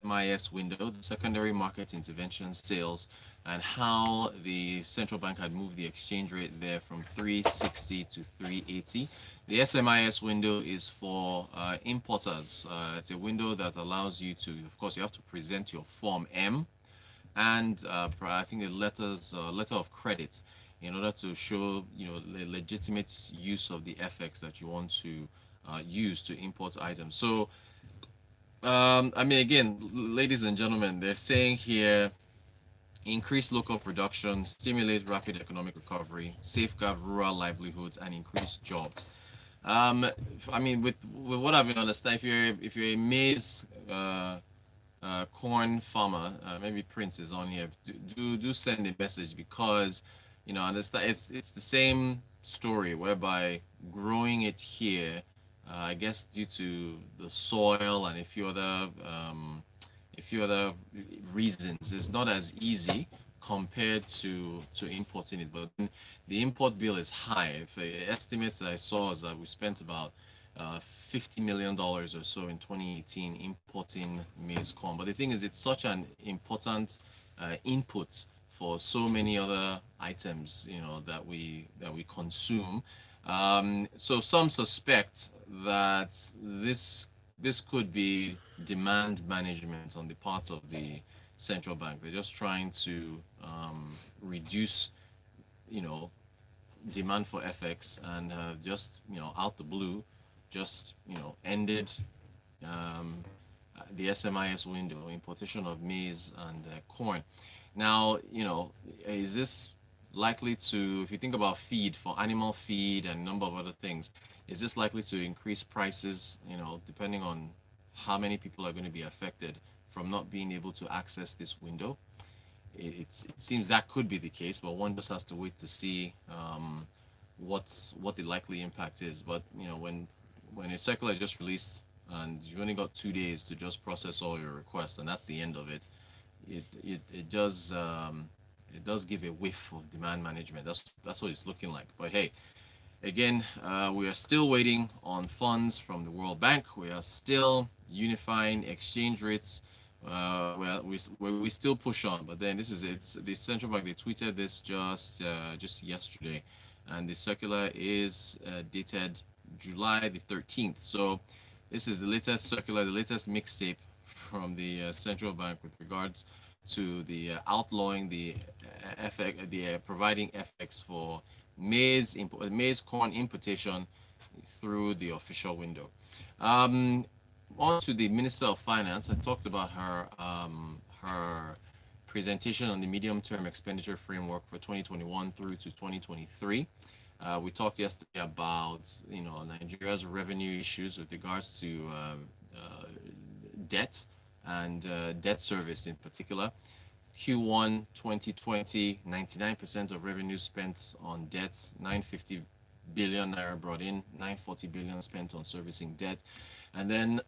SMIS window, the secondary market intervention sales, and how the central bank had moved the exchange rate there from 360 to 380. The SMIS window is for importers. It's a window that allows you to, of course, you have to present your Form M and I think a letter of credit in order to show the legitimate use of the FX that you want to use to import items. So I mean, again, ladies and gentlemen, they're saying here increase local production, stimulate rapid economic recovery, safeguard rural livelihoods, and increase jobs. Um, I mean, with what I've been understanding, if you're a maize corn farmer, maybe Prince is on here. Do send a message because understand it's the same story whereby growing it here, I guess due to the soil and a few other reasons, it's not as easy compared to importing it. But the import bill is high. If the estimates that I saw is that we spent about $50 million or so in 2018 importing maize corn. But the thing is, it's such an important input for so many other items, that we consume. So some suspect that this could be demand management on the part of the central bank. They're just trying to reduce, you know, demand for FX and just, out the blue, just, ended um, the SMIS window, importation of maize and corn. Now, is this likely to, if you think about feed for animal feed and a number of other things, is this likely to increase prices, depending on how many people are going to be affected from not being able to access this window? It seems that could be the case, but one just has to wait to see what the likely impact is. But when a circular is just released and you've only got 2 days to just process all your requests, and that's the end of it, it does give a whiff of demand management. That's what it's looking like. But hey, again, we are still waiting on funds from the World Bank. We are still unifying exchange rates. Well, we still push on, but then it's the central bank. They tweeted this just yesterday, and the circular is dated July the 13th. So this is the latest circular, the latest mixtape from the central bank with regards to the outlawing the FX, the providing FX for maize corn importation through the official window. On to the Minister of Finance. I talked about her presentation on the medium-term expenditure framework for 2021 through to 2023. We talked yesterday about Nigeria's revenue issues with regards to debt and debt service in particular. Q1 2020, 99% of revenue spent on debts, 950 billion naira brought in, 940 billion spent on servicing debt. And then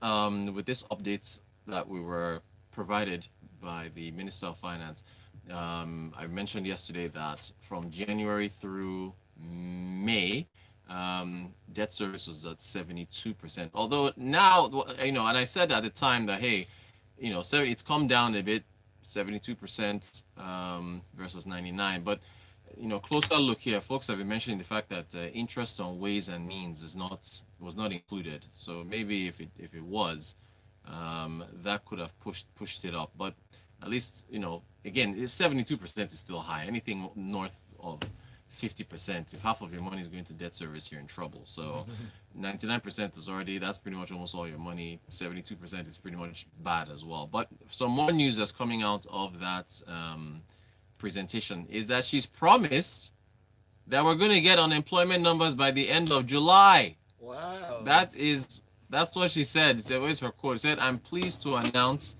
with this updates that we were provided by the Minister of Finance, I mentioned yesterday that from January through May, debt service was at 72%. Although now, and I said at the time that, hey, it's come down a bit, 72% versus 99. But closer look here, folks have been mentioning the fact that interest on ways and means was not included. So maybe if it was, that could have pushed it up. But at least again, 72% is still high. Anything north of 50%, if half of your money is going to debt service, you're in trouble. So 99% is already, that's pretty much almost all your money. 72% is pretty much bad as well. But some more news that's coming out of that presentation is that she's promised that we're going to get unemployment numbers by the end of July. Wow. That's what she said. Where's her quote? She said, "I'm pleased to announce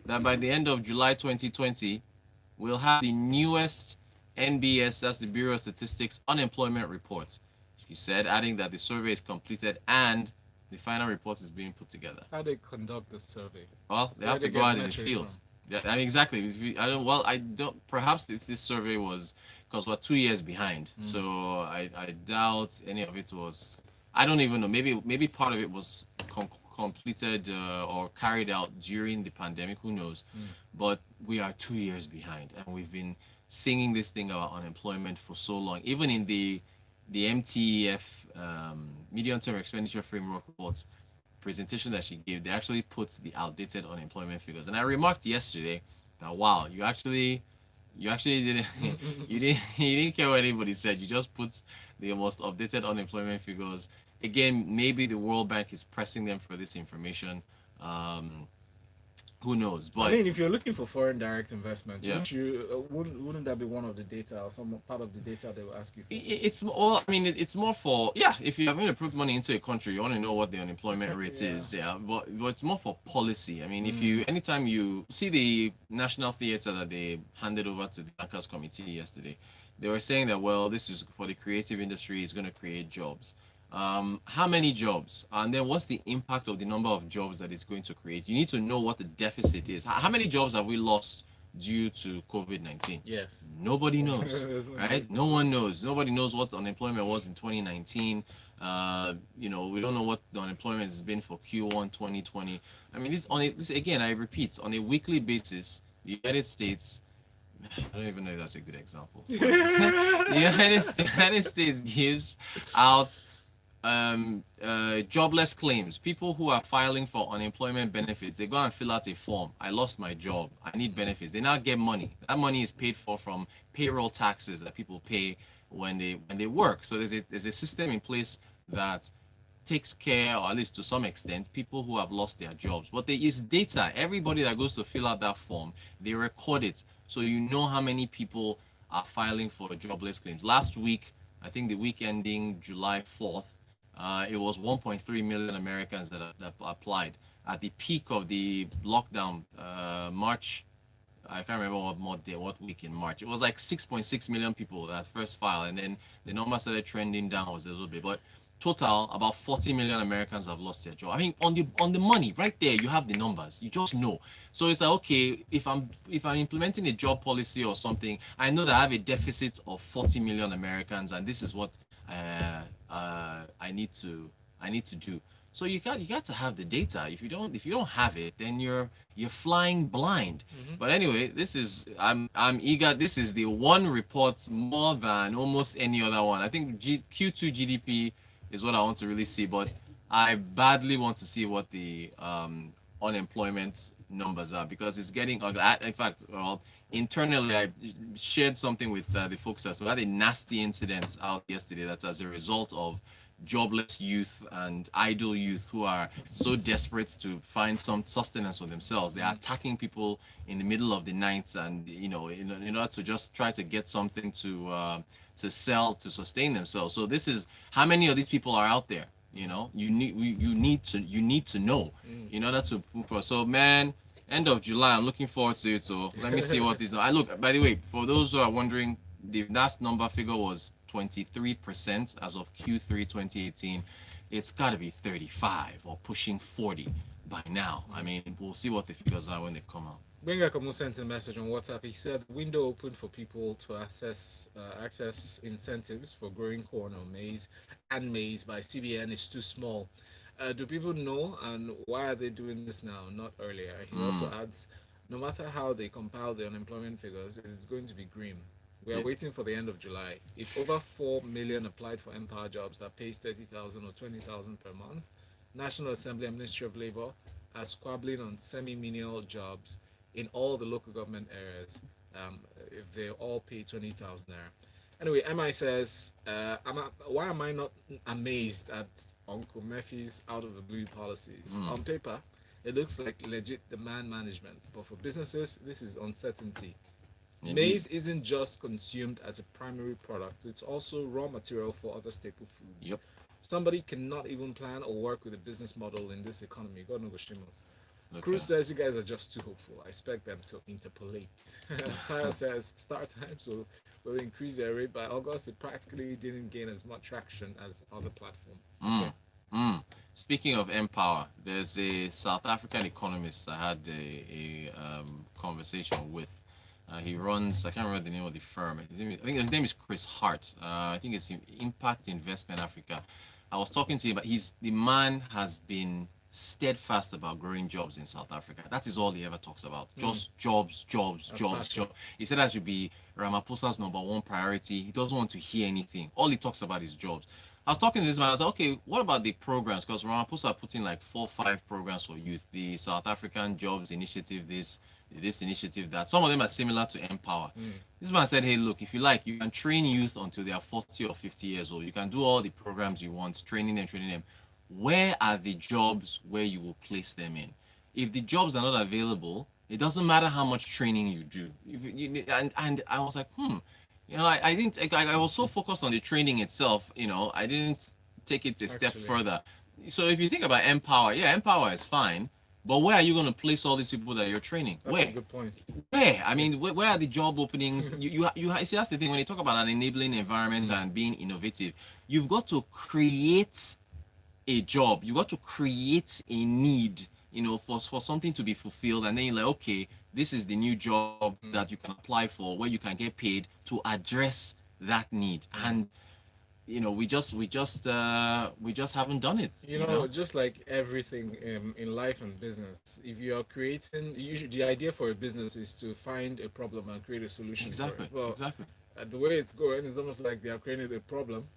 that by the end of July 2020, we'll have the newest NBS, that's the Bureau of Statistics, unemployment report," she said, adding that the survey is completed and the final report is being put together. How they conduct the survey? Well, they have to go out in the field. Yeah, I mean, exactly. I don't. Perhaps this survey was because we're 2 years behind, so I doubt any of it was. I don't even know. Maybe part of it was completed or carried out during the pandemic, who knows? But we are 2 years behind, and we've been singing this thing about unemployment for so long. Even in the MTEF medium-term expenditure framework reports presentation that she gave, they actually put the outdated unemployment figures. And I remarked yesterday that wow, you actually didn't you didn't care what anybody said. You just put the most updated unemployment figures. Again, maybe the World Bank is pressing them for this information. Um, who knows? I But mean, if you're looking for foreign direct investment, yeah. wouldn't that be one of the data or some part of the data they will ask you for? It's more. I mean, it's more for yeah. If you're going to put money into a country, you want to know what the unemployment rate Yeah. is. Yeah, but it's more for policy. I mean, if you anytime you see the National Theatre that they handed over to the Bankers Committee yesterday, they were saying that well, this is for the creative industry. It's going to create jobs. How many jobs? And then what's the impact of the number of jobs that it's going to create? You need to know what the deficit is. How many jobs have we lost due to COVID-19? Yes. Nobody knows, There's no- right? there's No one knows. Nobody knows what unemployment was in 2019. We don't know what the unemployment has been for Q1 2020. I mean, this again, I repeat, on a weekly basis, the United States, I don't even know if that's a good example. The United States gives out jobless claims. People who are filing for unemployment benefits, they go and fill out a form. I lost my job. I need benefits. They now get money. That money is paid for from payroll taxes that people pay when they work. So there's a system in place that takes care, or at least to some extent, people who have lost their jobs. But there is data. Everybody that goes to fill out that form, they record it. So you know how many people are filing for jobless claims. Last week, I think the week ending July 4th, it was 1.3 million Americans that applied. At the peak of the lockdown, March, I can't remember what week in March. It was like 6.6 million people that first filed, and then the number started trending downwards a little bit. But total, about 40 million Americans have lost their job. I mean, on the money, right there, you have the numbers. You just know. So it's like, okay, if I'm implementing a job policy or something, I know that I have a deficit of 40 million Americans, and this is what I need to do. So you got to have the data. If you don't have it, then you're flying blind. But anyway, I'm eager. This is the one report more than almost any other one. I think Q2 GDP is what I want to really see, but I badly want to see what the unemployment numbers are because it's getting ugly. In fact, well, internally, I shared something with the folks as well. We had a nasty incident out yesterday that's as a result of jobless youth and idle youth who are so desperate to find some sustenance for themselves. They are attacking people in the middle of the night, and in order to just try to get something to sell to sustain themselves. So this is how many of these people are out there. You need to know in order to move forward. So man, end of July, I'm looking forward to it. So let me see what this. I look. By the way, for those who are wondering, the last number figure was 23% as of Q3 2018. It's got to be 35 or pushing 40 by now. I mean, we'll see what the figures are when they come out. Benga sent a message on WhatsApp. He said, "Window open for people to access incentives for growing corn or maize and maize by CBN is too small. Do people know, and why are they doing this now, not earlier?" He also adds, "No matter how they compile the unemployment figures, it is going to be grim. We are waiting for the end of July. If over 4 million applied for Empower jobs that pays 30,000 or 20,000 per month, National Assembly and Ministry of Labor are squabbling on semi-menial jobs in all the local government areas if they all pay 20,000 naira." Anyway, MI says, why am I not amazed at Uncle Murphy's out of the blue policies? On paper, it looks like legit demand management, but for businesses, this is uncertainty. Indeed. Maize isn't just consumed as a primary product, it's also raw material for other staple foods. Yep. Somebody cannot even plan or work with a business model in this economy. God knows Shimos. Okay. Cruz says you guys are just too hopeful. I expect them to interpolate. Tyler says start times will increase their rate by August. It practically didn't gain as much traction as other platforms. Speaking of Empower, there's a South African economist I had a conversation with. He runs, I can't remember the name of the firm. I think his name is Chris Hart. I think it's Impact Investment Africa. I was talking to him, but the man has been steadfast about growing jobs in South Africa. That is all he ever talks about. Just jobs, jobs, That's jobs, passion. jobs. He said that should be Ramaphosa's number one priority. He doesn't want to hear anything. All he talks about is jobs. I was talking to this man. I was like, okay, what about the programs? Because Ramaphosa put in like 4, 5 programs for youth. The South African Jobs Initiative, this initiative, that. Some of them are similar to Empower. This man said, hey, look, if you like, you can train youth until they are 40 or 50 years old. You can do all the programs you want, training them. Where are the jobs where you will place them in? If the jobs are not available, it doesn't matter how much training you do. And I was like, I didn't. I was so focused on the training itself. I didn't take it a step Actually. further. So if you think about Empower, yeah, Empower is fine, but where are you going to place all these people that you're training? That's Where? a good point. Where? I mean, where are the job openings? See, that's the thing. When you talk about an enabling environment and being innovative, you've got to create a job. You got to create a need, for something to be fulfilled, and then you're like, okay, this is the new job that you can apply for, where you can get paid to address that need. And we just haven't done it. Just like everything in life and business, if you are creating, usually the idea for a business is to find a problem and create a solution Exactly. for it. Well, Exactly. the way it's going, it's almost like they are creating a problem,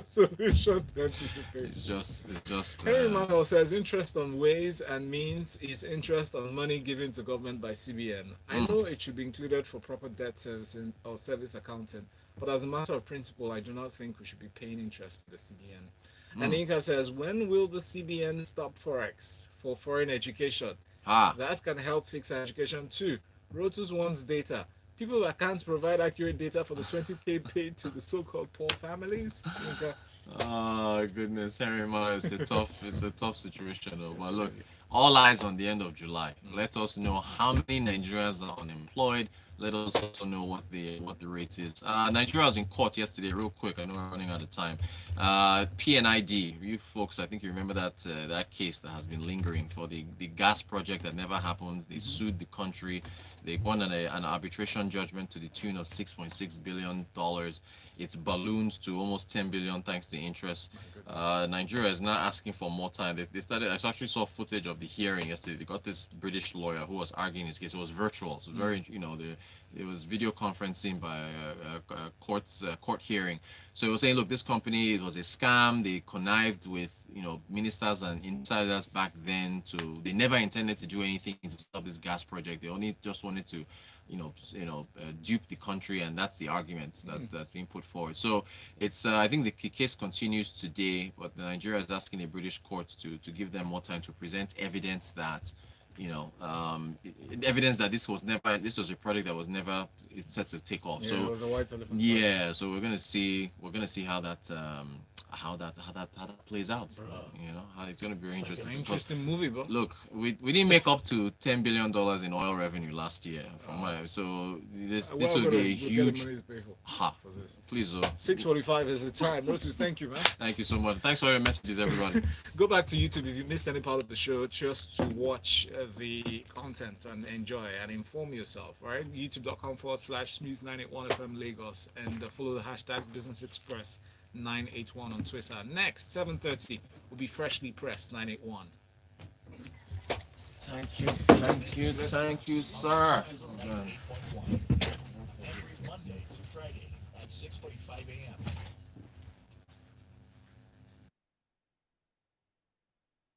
solution to anticipate. It's just. Henry Manuel says interest on ways and means is interest on money given to government by CBN. I know it should be included for proper debt servicing or service accounting, but as a matter of principle, I do not think we should be paying interest to the CBN. And Inka says, when will the CBN stop Forex for foreign education? That can help fix education too. Rotus wants data. People that can't provide accurate data for the 20K paid to the so-called poor families. Inka. Oh goodness, Henry Ma, it's a tough situation though. But look, all eyes on the end of July. Let us know how many Nigerians are unemployed. Let us also know what the rate is. Nigeria was in court yesterday, real quick. I know we're running out of time. PNID, you folks, I think you remember that case that has been lingering for the gas project that never happened. They sued the country. They won an arbitration judgment to the tune of $6.6 billion. It's balloons to almost 10 billion thanks to interest. Nigeria is now asking for more time. They started. I actually saw footage of the hearing yesterday. They got this British lawyer who was arguing his case. It was virtual, so very, it was video conferencing by a court hearing. So it was saying, look, this company, it was a scam. They connived with ministers and insiders back then. They never intended to do anything to stop this gas project. They only just wanted to dupe the country, and that's the argument that's being put forward. So it's I think the case continues today, but Nigeria is asking a British court to give them more time to present evidence that evidence that this was a project that was never set to take off. Yeah, So it was a white elephant. yeah, so we're gonna see how that plays out. How it's gonna be very An interesting. Because, interesting movie, bro. look, we didn't make up to $10 billion in oil revenue last year. So this will be a huge. For this. Please, 6:45 is the time. Rotus, thank you, man. thank you so much. Thanks for your messages, everybody. Go back to YouTube if you missed any part of the show, just to watch the content and enjoy and inform yourself. Right? YouTube.com/Smooth981FM Lagos, and follow the hashtag Business Express 981 on Twitter. Next, 7:30 will be Freshly Pressed 981. Thank you, sir. Every Monday to Friday at 6:45 a.m.